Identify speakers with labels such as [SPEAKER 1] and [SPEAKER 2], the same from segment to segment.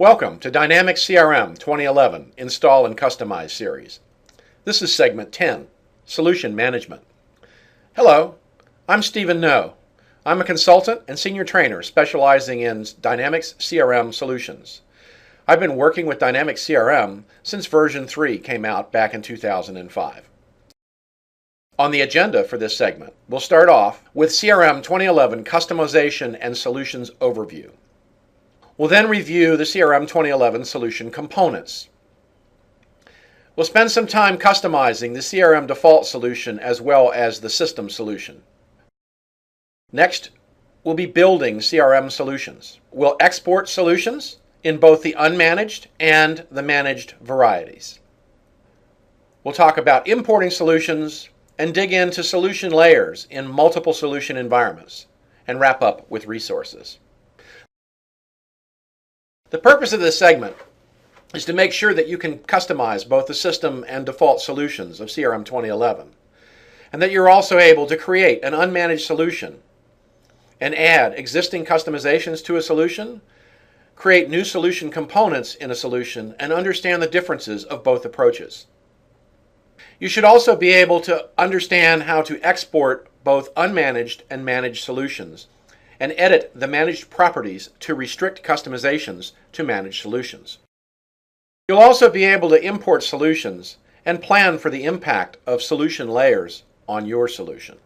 [SPEAKER 1] Welcome to Dynamics CRM 2011 Install and Customize series. This is segment 10, Solution Management. Hello, I'm Stephen No. I'm a consultant and senior trainer specializing in Dynamics CRM solutions. I've been working with Dynamics CRM since version 3 came out back in 2005. On the agenda for this segment, we'll start off with CRM 2011 Customization and Solutions Overview. We'll then review the CRM 2011 solution components. We'll spend some time customizing the CRM default solution as well as the system solution. Next, we'll be building CRM solutions. We'll export solutions in both the unmanaged and the managed varieties. We'll talk about importing solutions and dig into solution layers in multiple solution environments and wrap up with resources. The purpose of this segment is to make sure that you can customize both the system and default solutions of CRM 2011, and that you're also able to create an unmanaged solution and add existing customizations to a solution, create new solution components in a solution, and understand the differences of both approaches. You should also be able to understand how to export both unmanaged and managed solutions and edit the managed properties to restrict customizations to managed solutions. You'll also be able to import solutions and plan for the impact of solution layers on your solution.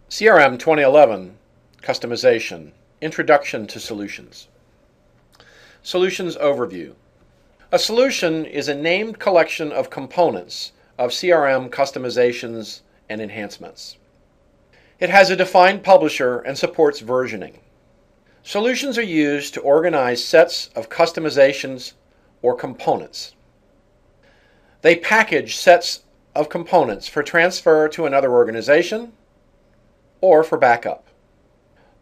[SPEAKER 1] CRM 2011 Customization Introduction to Solutions. Solutions Overview. A solution is a named collection of components of CRM customizations and enhancements. It has a defined publisher and supports versioning. Solutions are used to organize sets of customizations or components. They package sets of components for transfer to another organization or for backup.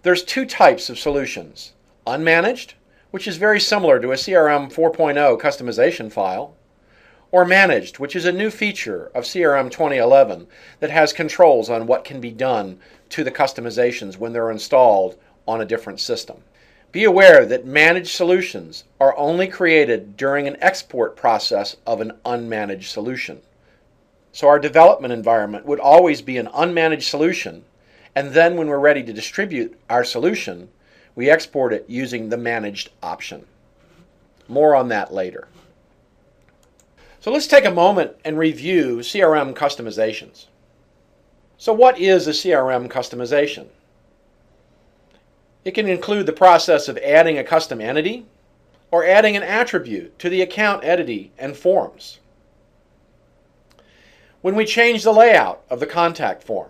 [SPEAKER 1] There's two types of solutions: unmanaged, which is very similar to a CRM 4.0 customization file, or managed, which is a new feature of CRM 2011 that has controls on what can be done to the customizations when they're installed on a different system. Be aware that managed solutions are only created during an export process of an unmanaged solution. So our development environment would always be an unmanaged solution, and then when we're ready to distribute our solution, we export it using the managed option. More on that later. So let's take a moment and review CRM customizations. So what is a CRM customization? It can include the process of adding a custom entity or adding an attribute to the account entity and forms. When we change the layout of the contact form,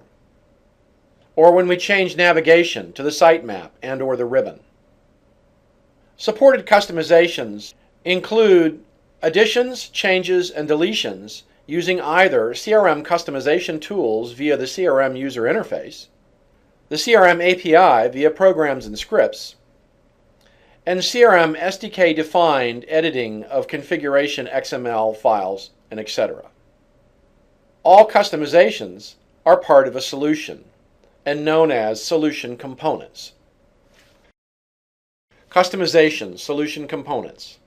[SPEAKER 1] or when we change navigation to the sitemap and/or the ribbon. Supported customizations include additions, changes, and deletions using either CRM customization tools via the CRM user interface, the CRM API via programs and scripts, and CRM SDK-defined editing of configuration XML files, and etc. All customizations are part of a solution and known as solution components. Customization solution components.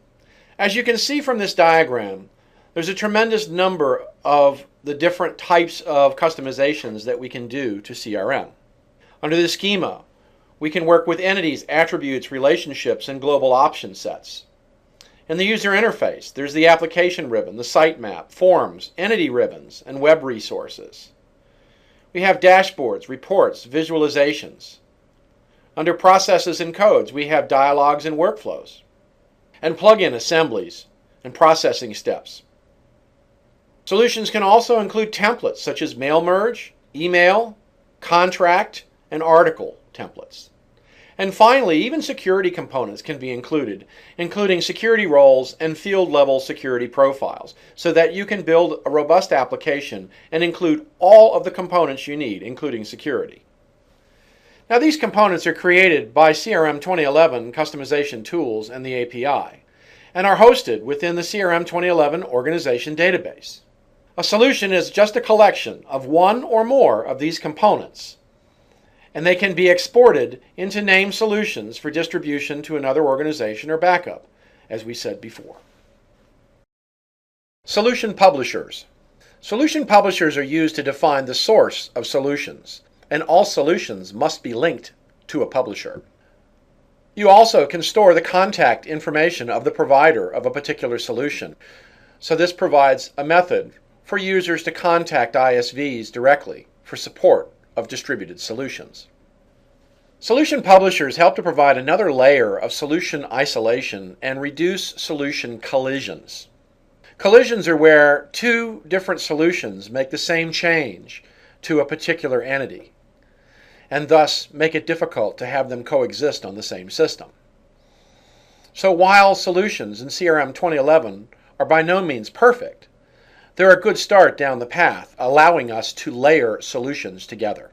[SPEAKER 1] As you can see from this diagram, there's a tremendous number of the different types of customizations that we can do to CRM. Under the schema, we can work with entities, attributes, relationships, and global option sets. In the user interface, there's the application ribbon, the sitemap, forms, entity ribbons, and web resources. We have dashboards, reports, visualizations. Under processes and codes, we have dialogues and workflows, and plugin assemblies and processing steps. Solutions can also include templates such as mail merge, email, contract, and article templates. And finally, even security components can be included, including security roles and field-level security profiles, so that you can build a robust application and include all of the components you need, including security. Now, these components are created by CRM 2011 customization tools and the API, and are hosted within the CRM 2011 organization database. A solution is just a collection of one or more of these components, and they can be exported into named solutions for distribution to another organization or backup, as we said before. Solution publishers. Solution publishers are used to define the source of solutions, and all solutions must be linked to a publisher. You also can store the contact information of the provider of a particular solution, so this provides a method for users to contact ISVs directly for support of distributed solutions. Solution publishers help to provide another layer of solution isolation and reduce solution collisions. Collisions are where two different solutions make the same change to a particular entity, and thus make it difficult to have them coexist on the same system. So while solutions in CRM 2011 are by no means perfect, they're a good start down the path, allowing us to layer solutions together.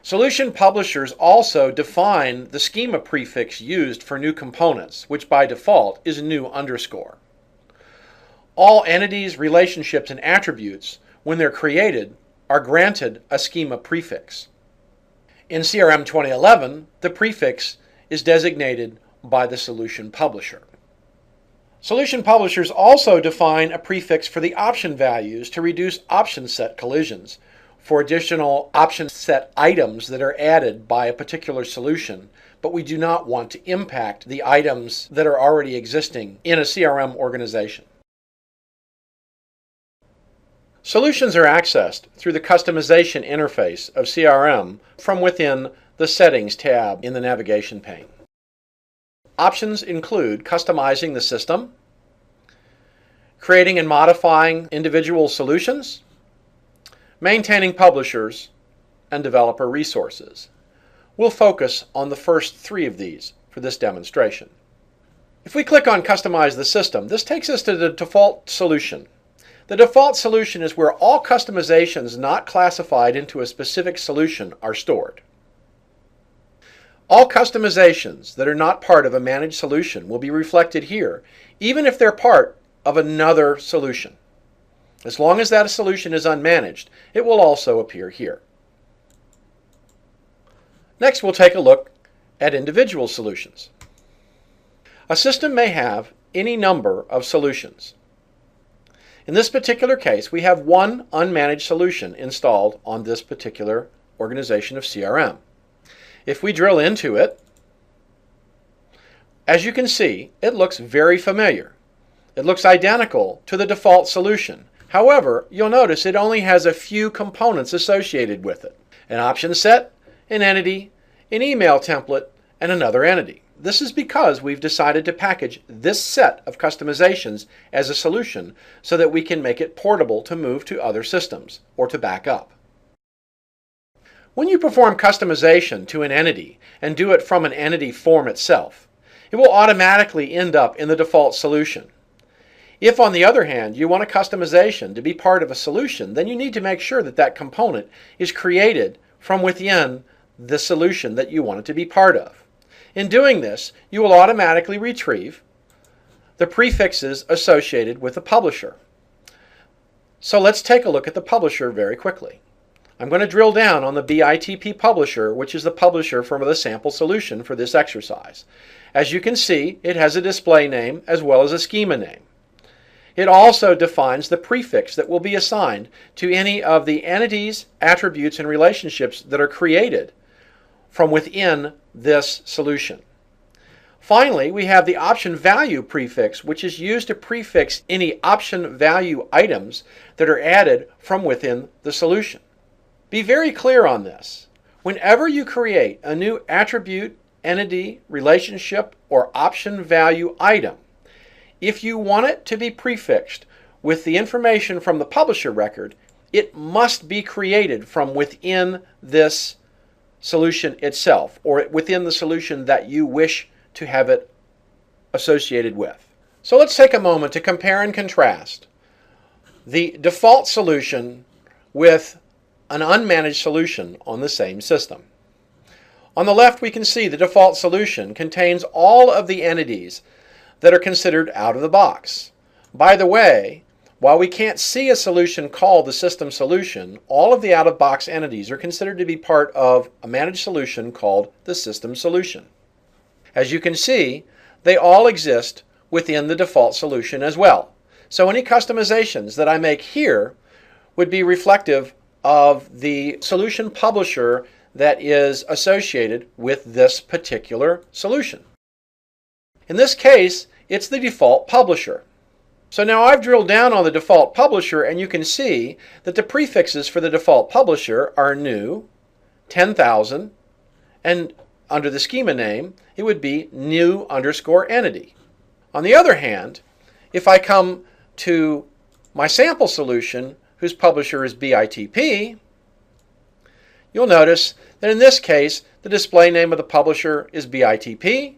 [SPEAKER 1] Solution publishers also define the schema prefix used for new components, which by default is new underscore. All entities, relationships, and attributes, when they're created, are granted a schema prefix. In CRM 2011, the prefix is designated by the solution publisher. Solution publishers also define a prefix for the option values to reduce option set collisions for additional option set items that are added by a particular solution, but we do not want to impact the items that are already existing in a CRM organization. Solutions are accessed through the customization interface of CRM from within the Settings tab in the navigation pane. Options include customizing the system, creating and modifying individual solutions, maintaining publishers, and developer resources. We'll focus on the first three of these for this demonstration. If we click on Customize the System, this takes us to the default solution. The default solution is where all customizations not classified into a specific solution are stored. All customizations that are not part of a managed solution will be reflected here, even if they're part of another solution. As long as that solution is unmanaged, it will also appear here. Next, we'll take a look at individual solutions. A system may have any number of solutions. In this particular case, we have one unmanaged solution installed on this particular organization of CRM. If we drill into it, as you can see, it looks very familiar. It looks identical to the default solution. However, you'll notice it only has a few components associated with it: an option set, an entity, an email template, and another entity. This is because we've decided to package this set of customizations as a solution so that we can make it portable to move to other systems or to back up. When you perform customization to an entity and do it from an entity form itself, it will automatically end up in the default solution. If, on the other hand, you want a customization to be part of a solution, then you need to make sure that that component is created from within the solution that you want it to be part of. In doing this, you will automatically retrieve the prefixes associated with the publisher. So let's take a look at the publisher very quickly. I'm going to drill down on the BITP publisher, which is the publisher for the sample solution for this exercise. As you can see, it has a display name as well as a schema name. It also defines the prefix that will be assigned to any of the entities, attributes, and relationships that are created from within this solution. Finally, we have the option value prefix, which is used to prefix any option value items that are added from within the solution. Be very clear on this. Whenever you create a new attribute, entity, relationship, or option value item, if you want it to be prefixed with the information from the publisher record, it must be created from within this solution itself, or within the solution that you wish to have it associated with. So let's take a moment to compare and contrast the default solution with an unmanaged solution on the same system. On the left, we can see the default solution contains all of the entities that are considered out of the box. By the way, While we can't see a solution called the system solution, all of the out-of-box entities are considered to be part of a managed solution called the system solution. As you can see, they all exist within the default solution as well. So any customizations that I make here would be reflective of the solution publisher that is associated with this particular solution. In this case, it's the default publisher. So now I've drilled down on the default publisher, and you can see that the prefixes for the default publisher are new, 10,000, and under the schema name, it would be new_entity. On the other hand, if I come to my sample solution, whose publisher is BITP, you'll notice that in this case, the display name of the publisher is BITP,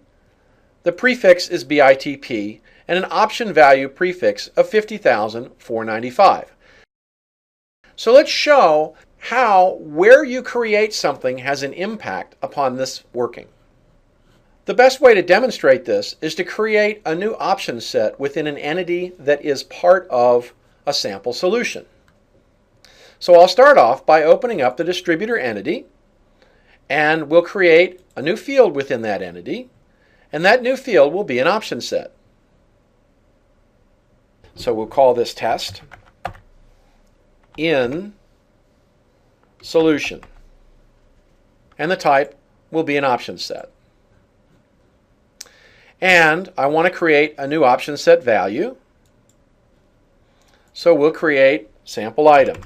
[SPEAKER 1] the prefix is BITP, and an option value prefix of 50,495. So let's show how where you create something has an impact upon this working. The best way to demonstrate this is to create a new option set within an entity that is part of a sample solution. So I'll start off by opening up the distributor entity, and we'll create a new field within that entity, and that new field will be an option set. So we'll call this test in solution, and the type will be an option set. And I want to create a new option set value, so we'll create sample item.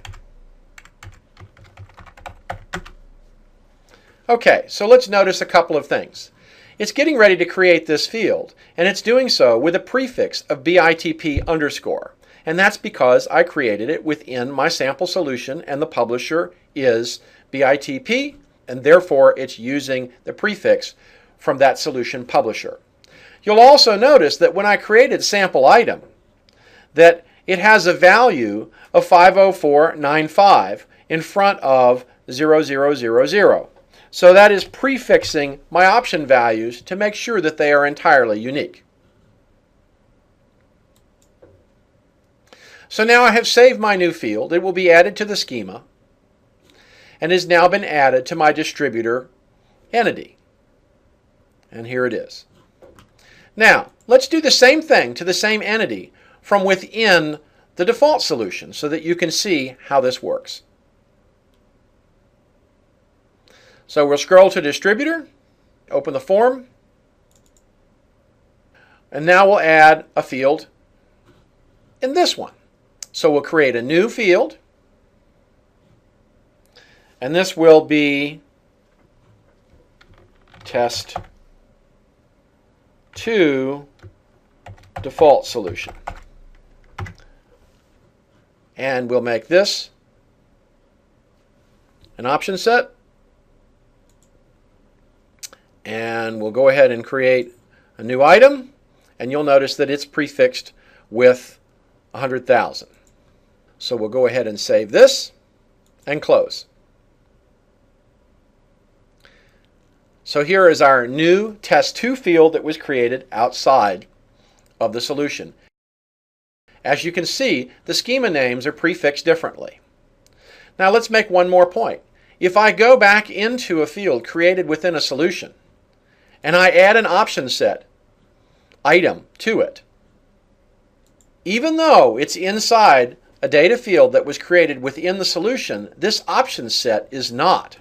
[SPEAKER 1] Okay, so let's notice a couple of things. It's getting ready to create this field, and it's doing so with a prefix of BITP_, and that's because I created it within my sample solution, and the publisher is BITP, and therefore it's using the prefix from that solution publisher. You'll also notice that when I created sample item, that it has a value of 50495 in front of 0000. So that is prefixing my option values to make sure that they are entirely unique. So now I have saved my new field. It will be added to the schema and has now been added to my distributor entity. And here it is. Now, let's do the same thing to the same entity from within the default solution so that you can see how this works. So we'll scroll to distributor, open the form, and now we'll add a field in this one. So we'll create a new field, and this will be test 2 default solution. And we'll make this an option set. And we'll go ahead and create a new item, and you'll notice that it's prefixed with 100,000. So we'll go ahead and save this and close. So here is our new test 2 field that was created outside of the solution. As you can see, the schema names are prefixed differently. Now let's make one more point. If I go back into a field created within a solution, and I add an option set item to it, even though it's inside a data field that was created within the solution, this option set is not.